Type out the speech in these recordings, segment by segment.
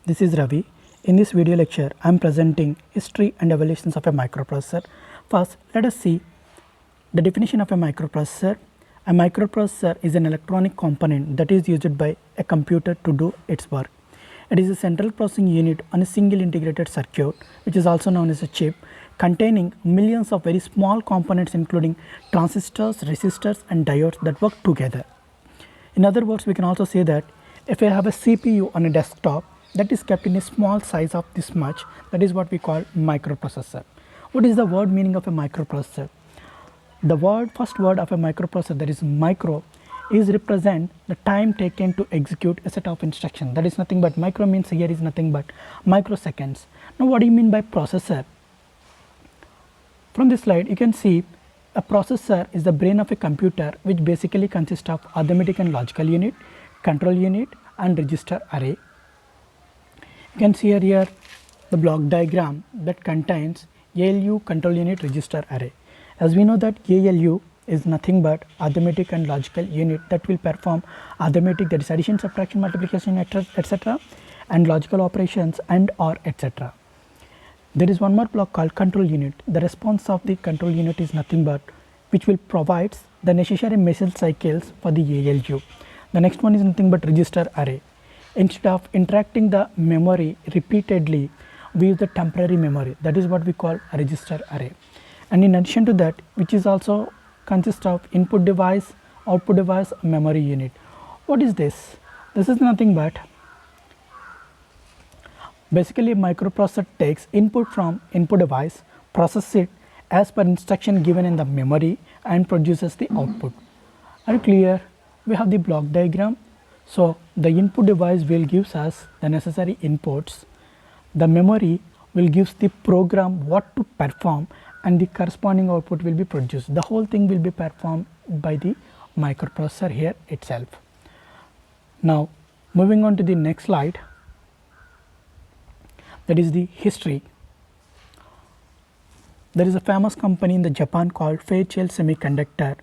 This is Ravi. In this video lecture, I am presenting history and evolutions of a microprocessor. First, let us see the definition of a microprocessor. A microprocessor is an electronic component that is used by a computer to do its work. It is a central processing unit on a single integrated circuit, which is also known as a chip, containing millions of very small components including transistors, resistors and diodes that work together. In other words, we can also say that if I have a CPU on a desktop that is kept in a small size of this much, that is what we call microprocessor. What is the word meaning of a microprocessor? The first word of a microprocessor, that is micro, is represent the time taken to execute a set of instructions. That is nothing but micro means here is nothing but microseconds. Now what do you mean by processor? From this slide you can see a processor is the brain of a computer, which basically consists of arithmetic and logical unit, control unit and register array. You can see here the block diagram that contains ALU, control unit, register array. As we know that ALU is nothing but arithmetic and logical unit that will perform arithmetic, that is addition, subtraction, multiplication, etc., and logical operations and or etc. There is one more block called control unit. The response of the control unit is nothing but which will provide the necessary message cycles for the ALU. The next one is nothing but register array. Instead of interacting the memory repeatedly, we use the temporary memory. That is what we call a register array. And in addition to that, which is also consists of input device, output device, memory unit. What is this? This is nothing but basically a microprocessor takes input from input device, processes it as per instruction given in the memory and produces the output. Are you clear? We have the block diagram. So the input device will give us the necessary inputs. The memory will give the program what to perform and the corresponding output will be produced. The whole thing will be performed by the microprocessor here itself. Now moving on to the next slide, that is the history. There is a famous company in the Japan called Fairchild Semiconductor,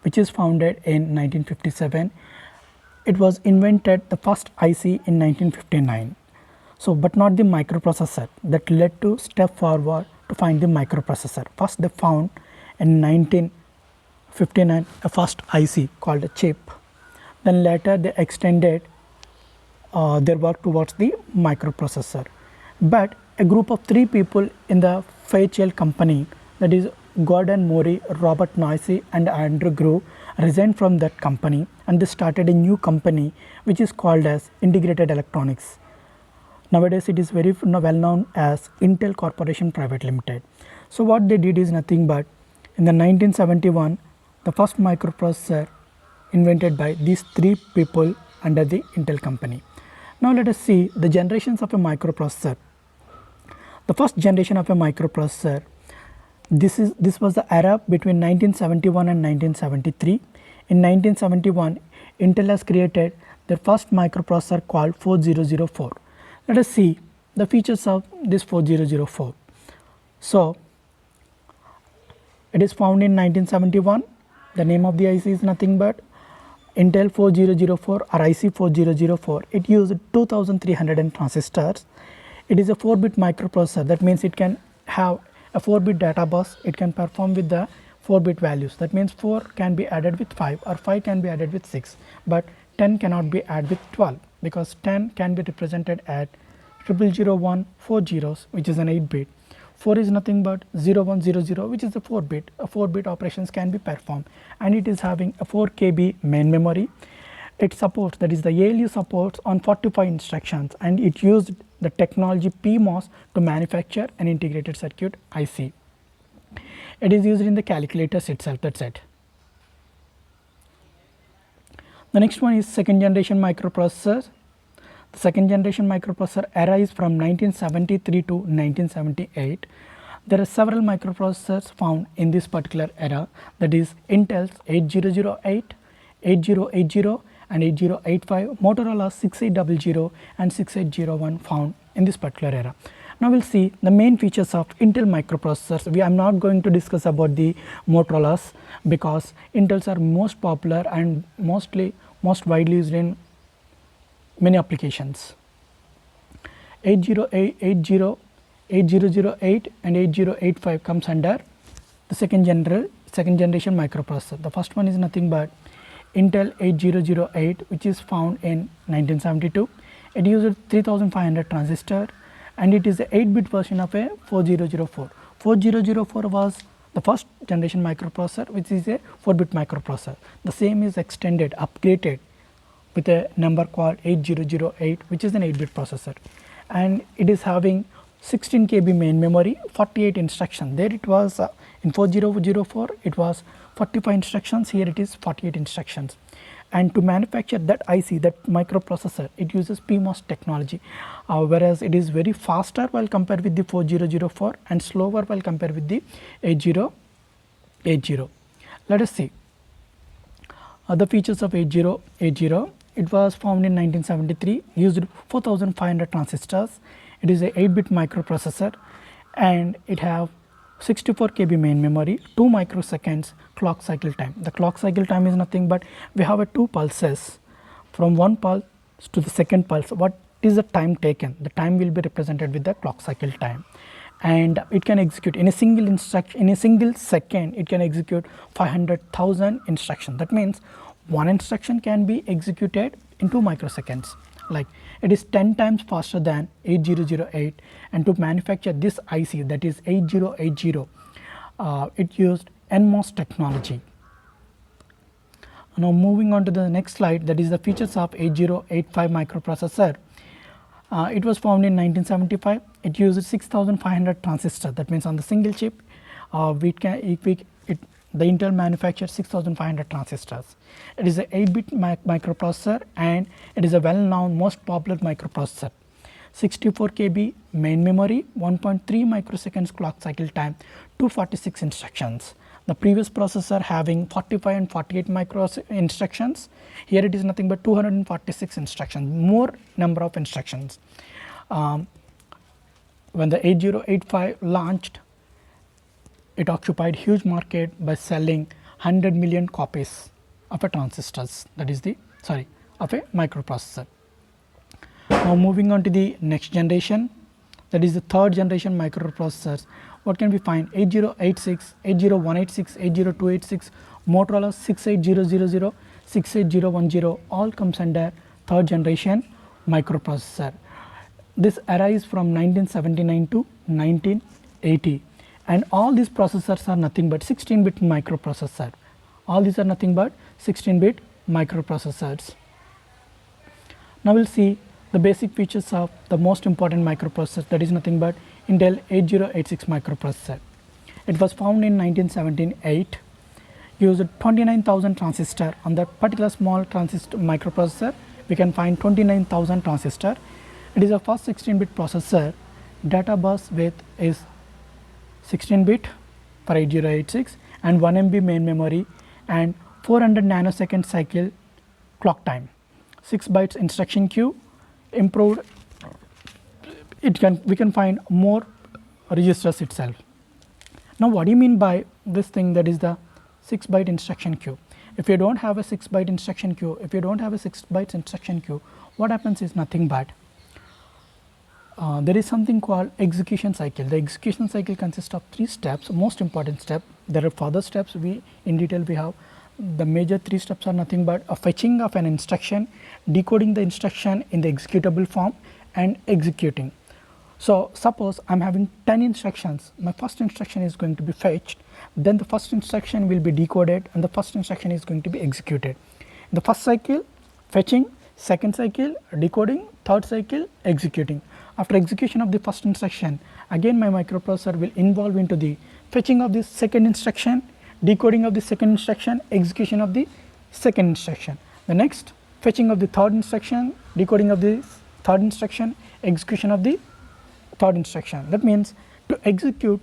which is founded in 1957. It was invented the first IC in 1959. So but not the microprocessor. That led to step forward to find the microprocessor. First they found in 1959 a first IC called a chip. Then later they extended their work towards the microprocessor. But a group of 3 people in the Fairchild company, that is Gordon Murray, Robert Noyce and Andrew Grove, resigned from that company and they started a new company which is called as Integrated Electronics. Nowadays it is very well known as Intel Corporation Private Limited. So what they did is nothing but in the 1971 the first microprocessor invented by these 3 people under the Intel company. Now let us see the generations of a microprocessor. The first generation of a microprocessor, this was the era between 1971 and 1973. In 1971, Intel has created their first microprocessor called 4004. Let us see the features of this 4004. So it is found in 1971. The name of the IC is nothing but Intel 4004 or IC 4004. It used 2300 transistors. It is a 4-bit microprocessor. That means it can have a 4-bit data bus. It can perform with the 4-bit values. That means 4 can be added with 5 or 5 can be added with 6. But 10 cannot be added with 12 because 10 can be represented at 0001 4 zeros, which is an 8-bit. 4 is nothing but 0100, which is a 4-bit. A 4-bit operations can be performed, and it is having a 4 KB main memory. It supports, that is the ALU supports on 45 instructions, and it used the technology PMOS to manufacture an integrated circuit IC. It is used in the calculators itself. That's it. The next one is second generation microprocessors. The second generation microprocessor era is from 1973 to 1978. There are several microprocessors found in this particular era, that is Intel's 8008, 8080 and 8085, Motorola's 6800 and 6801 found in this particular era. Now we'll see the main features of Intel microprocessors. I am not going to discuss about the Motorola's because Intels are most popular and most widely used in many applications. 8008, 8008 and 8085 comes under the second generation microprocessor. The first one is nothing but Intel 8008, which is found in 1972. It uses 3500 transistor and it is a 8-bit version of a 4004. 4004 was the first generation microprocessor, which is a 4-bit microprocessor. The same is extended, upgraded with a number called 8008, which is an 8-bit processor, and it is having 16 KB main memory, 48 instructions. There it was in 4004 it was 45 instructions, here it is 48 instructions. And to manufacture that IC, that microprocessor, it uses PMOS technology, whereas it is very faster while compared with the 4004 and slower while compared with the 8080. Let us see the features of 8080. It was found in 1973, used 4500 transistors. It is a 8-bit microprocessor and it have 64 KB main memory, 2 microseconds clock cycle time. The clock cycle time is nothing but we have a 2 pulses from one pulse to the second pulse. What is the time taken? The time will be represented with the clock cycle time, and it can execute in a single instruction, in a single second it can execute 500,000 instructions. That means one instruction can be executed in 2 microseconds. Like it is 10 times faster than 8008, and to manufacture this IC, that is 8080, it used NMOS technology. Now moving on to the next slide, that is the features of 8085 microprocessor. It was found in 1975. It uses 6500 transistors. That means on the single chip the Intel manufactured 6500 transistors. It is a 8-bit microprocessor and it is a well-known, most popular microprocessor. 64 KB main memory, 1.3 microseconds clock cycle time, 246 instructions. The previous processor having 45 and 48 micro instructions. Here it is nothing but 246 instructions, more number of instructions. When the 8085 launched, it occupied huge market by selling 100 million copies of a transistors, that is the of a microprocessor. Now moving on to the next generation, that is the third generation microprocessors. What can we find? 8086, 80186, 80286, Motorola 68000, 68010, all comes under third generation microprocessor. This arises from 1979 to 1980. And all these processors are nothing but 16-bit microprocessor. All these are nothing but 16-bit microprocessors. Now we'll see the basic features of the most important microprocessor, that is nothing but Intel 8086 microprocessor. It was found in 1978, used 29,000 transistor. On that particular small transistor microprocessor, we can find 29,000 transistor. It is a first 16-bit processor. Data bus width is 16-bit for 8086 and 1 MB main memory and 400 nanosecond cycle clock time, 6 bytes instruction queue, improved. We can find more registers itself. Now what do you mean by this thing, that is the 6 byte instruction queue? If you don't have a 6 byte instruction queue, what happens is nothing but there is something called execution cycle. The execution cycle consists of 3 steps, most important step. There are further steps in detail we have. The major 3 steps are nothing but a fetching of an instruction, decoding the instruction in the executable form and executing. So suppose I am having 10 instructions, my first instruction is going to be fetched, then the first instruction will be decoded and the first instruction is going to be executed. In the first cycle fetching, second cycle decoding, third cycle executing. After execution of the first instruction, again my microprocessor will involve into the fetching of the second instruction, decoding of the second instruction, execution of the second instruction. The next, fetching of the third instruction, decoding of the third instruction, execution of the third instruction. That means to execute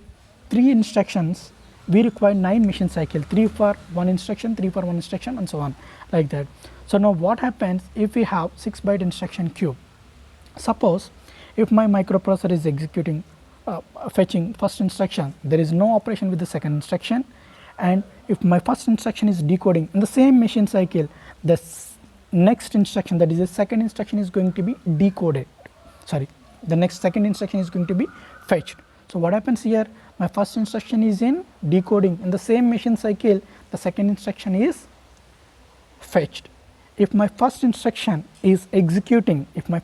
3 instructions, we require 9 machine cycle, 3 for one instruction, 3 for one instruction, and so on, like that. So now what happens if we have 6 byte instruction queue? Suppose if my microprocessor is executing fetching first instruction, there is no operation with the second instruction, and if my first instruction is decoding in the same machine cycle, the next instruction, that is the second instruction, is going to be decoded. the next second instruction is going to be fetched. So what happens here, my first instruction is in decoding, in the same machine cycle the second instruction is fetched. If my first instruction is executing, my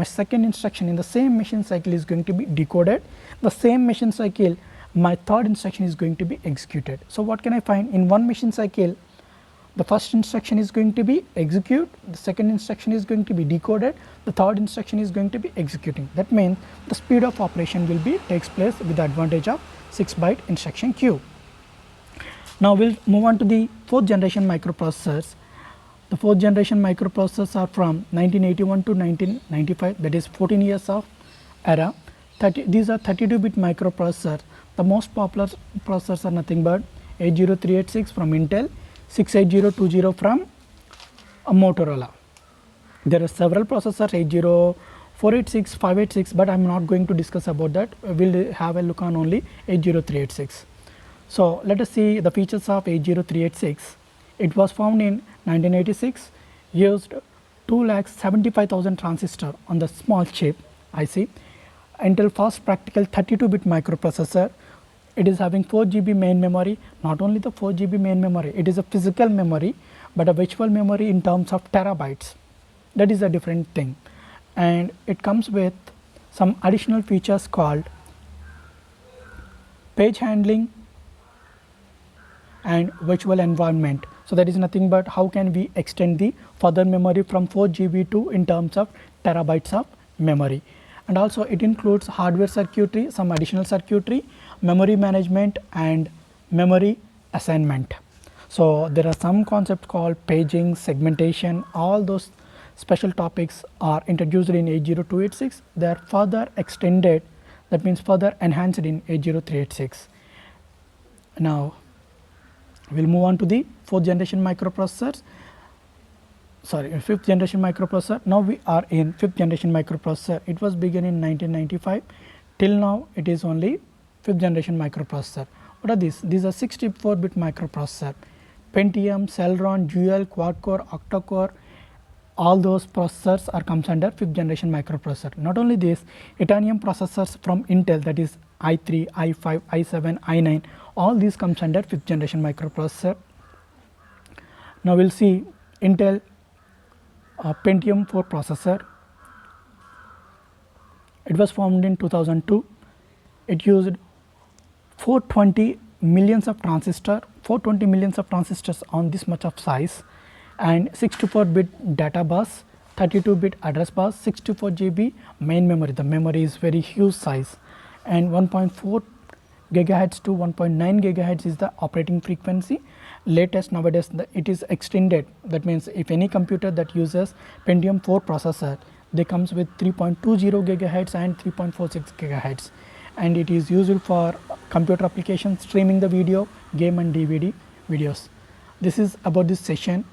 second instruction in the same machine cycle is going to be decoded. The same machine cycle, my third instruction is going to be executed. So what can I find? In one machine cycle, the first instruction is going to be execute, the second instruction is going to be decoded, the third instruction is going to be executing. That means the speed of operation will be takes place with the advantage of 6-byte instruction queue. Now we'll move on to the fourth generation microprocessors. The fourth generation microprocessors are from 1981 to 1995, that is 14 years of era. These are 32-bit microprocessors. The most popular processors are nothing but 80386 from Intel, 68020 from Motorola. There are several processors 80486, 586, but I am not going to discuss about that. We will have a look on only 80386. So let us see the features of 80386. It was found in 1986, used 2,75,000 transistors on the small chip IC. Intel fast practical 32-bit microprocessor. It is having 4 GB main memory. Not only the 4 GB main memory, it is a physical memory, but a virtual memory in terms of terabytes. That is a different thing. And it comes with some additional features called page handling and virtual environment. So that is nothing but how can we extend the further memory from 4 GB to in terms of terabytes of memory. And also it includes hardware circuitry, some additional circuitry, memory management and memory assignment. So there are some concepts called paging, segmentation, all those special topics are introduced in 80286. They are further extended, that means further enhanced in 80386. Now we'll move on to the fifth generation microprocessor. Now we are in fifth generation microprocessor. It was begun in 1995. Till now it is only fifth generation microprocessor. What are these? These are 64-bit microprocessor. Pentium, Celeron, Dual, quad core, octa core, all those processors are comes under fifth generation microprocessor. Not only this, Itanium processors from Intel, that is i3, i5, i7, i9, all these comes under fifth generation microprocessor. Now we'll see Intel Pentium 4 processor. It was formed in 2002. It used 420 millions of transistors on this much of size, and 64-bit data bus, 32-bit address bus, 64 GB main memory. The memory is very huge size, and 1.4 gigahertz to 1.9 gigahertz is the operating frequency. Latest nowadays it is extended. That means if any computer that uses Pentium 4 processor, they comes with 3.20 gigahertz and 3.46 gigahertz, and it is used for computer applications, streaming the video, game and DVD videos. This is about this session.